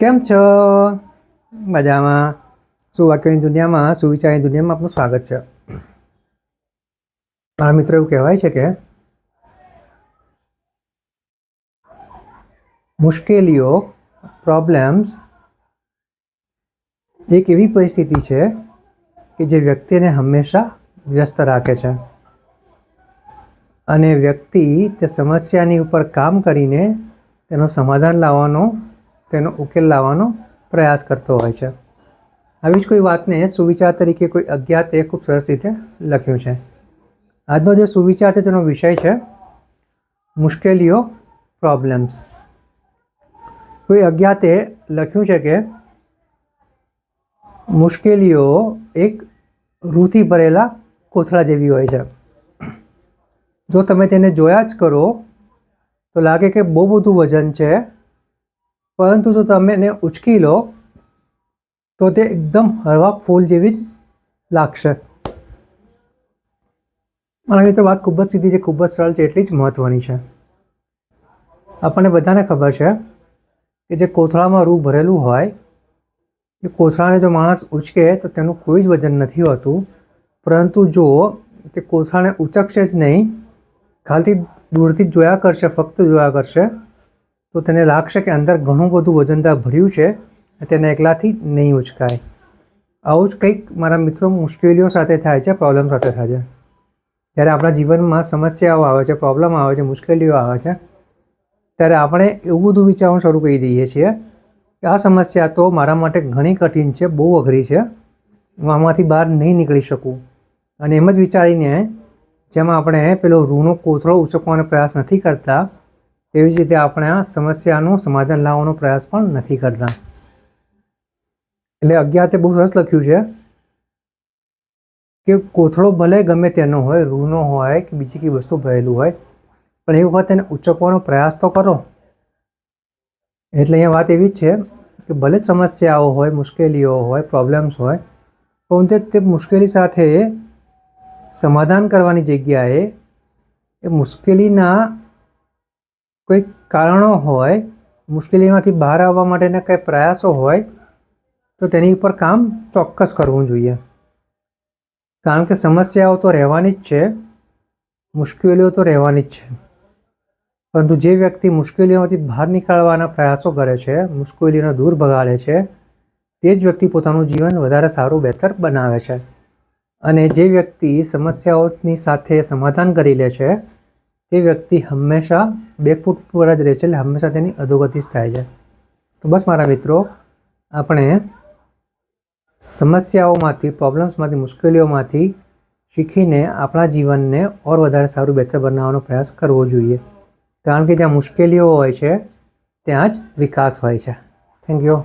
કેમ છો? મજામાં? સુવાક્યોની દુનિયામાં, સુવિચારની દુનિયામાં આપનું સ્વાગત છે. મારા મિત્રો એવું કહેવાય છે કે મુશ્કેલીઓ, પ્રોબ્લેમ્સ એક એવી પરિસ્થિતિ છે કે જે વ્યક્તિને હંમેશા વ્યસ્ત રાખે છે અને વ્યક્તિ તે સમસ્યાની ઉપર કામ કરીને તેનું સમાધાન લાવવાનો, તેનો ઉકેલ લાવવાનો પ્રયાસ કરતો હોય છે. આવી જ કોઈ વાતને સુવિચાર તરીકે કોઈ અજ્ઞાતે ખૂબ સરસ રીતે લખ્યું છે. આજનો જે સુવિચાર છે તેનો વિષય છે મુશ્કેલીઓ, પ્રોબ્લેમ્સ. કોઈ અજ્ઞાતે લખ્યું છે કે મુશ્કેલીઓ એક રૂથી ભરેલા કોથળા જેવી હોય છે. જો તમે તેને જોયા જ કરો તો લાગે કે બહુ બધું વજન છે, પરંતુ જો તમે એને ઉચકી લો તો તે એકદમ હળવા ફૂલ જેવી જ લાગશે. મારા મિત્રો, વાત ખૂબ જ સીધી છે, ખૂબ જ સરળ છે, એટલી જ મહત્ત્વની છે. આપણને બધાને ખબર છે કે જે કોથળામાં રૂ ભરેલું હોય એ કોથળાને જો માણસ ઉચકે તો તેનું કોઈ જ વજન નથી હોતું, પરંતુ જો તે કોથળાને ઉચકશે જ નહીં, ખાલી દૂરથી જ જોયા કરશે, ફક્ત જોયા કરશે, તો તેને લાગશે કે અંદર ઘણું બધું વજનદાર ભર્યું છે, તેને એકલાથી નહીં ઉચકાય. આવું જ કંઈક મારા મિત્રો મુશ્કેલીઓ સાથે થાય છે, પ્રોબ્લેમ સાથે થાય છે. જ્યારે આપણા જીવનમાં સમસ્યાઓ આવે છે, પ્રોબ્લેમ આવે છે, મુશ્કેલીઓ આવે છે, ત્યારે આપણે એવું બધું વિચારવાનું શરૂ કરી દઈએ છીએ કે આ સમસ્યા તો મારા માટે ઘણી કઠિન છે, બહુ અઘરી છે, હું આમાંથી બહાર નહીં નીકળી શકું. અને એમ જ વિચારીને જેમાં આપણે પેલો રૂનો કોથળો ઉચકવાનો પ્રયાસ નથી કરતા, તેવી જ રીતે આપણે આ સમસ્યાનું સમાધાન લાવવાનો પ્રયાસ પણ નથી કરતા. એટલે અજ્ઞાતે બહુ સરસ લખ્યું છે કે કોથળો ભલે ગમે તેનો હોય, રૂનો હોય કે બીજી કઈ વસ્તુ ભરેલું હોય, પણ એ વખત એને ઉચકવાનો પ્રયાસ તો કરો. એટલે અહીંયા વાત એવી જ છે કે ભલે સમસ્યાઓ હોય, મુશ્કેલીઓ હોય, પ્રોબ્લેમ્સ હોય, પણ તે મુશ્કેલી સાથે સમાધાન કરવાની જગ્યાએ એ મુશ્કેલીના કોઈ કારણો હોય, મુશ્કેલીમાંથી બહાર આવવા માટેના કંઈ પ્રયાસો હોય, તો તેની ઉપર કામ ચોક્કસ કરવું જોઈએ. કારણ કે સમસ્યાઓ તો રહેવાની જ છે, મુશ્કેલીઓ તો રહેવાની જ છે, પરંતુ જે વ્યક્તિ મુશ્કેલીઓમાંથી બહાર નીકળવાના પ્રયાસો કરે છે, મુશ્કેલીઓને દૂર ભગાડે છે, તે જ વ્યક્તિ પોતાનું જીવન વધારે સારું, બહેતર બનાવે છે. અને જે વ્યક્તિ સમસ્યાઓની સાથે સમાધાન કરી લે છે, તે વ્યક્તિ હંમેશા બેકફૂટ પર જ રહે છે, એટલે હંમેશા તેની અધોગતિ જ થાય છે. તો બસ મારા મિત્રો, આપણે સમસ્યાઓમાંથી, પ્રોબ્લેમ્સમાંથી, મુશ્કેલીઓમાંથી શીખીને આપણા જીવનને ઓર વધારે સારું, બહેતર બનાવવાનો પ્રયાસ કરવો જોઈએ. કારણ કે જ્યાં મુશ્કેલીઓ હોય છે ત્યાં જ વિકાસ હોય છે. Thank you.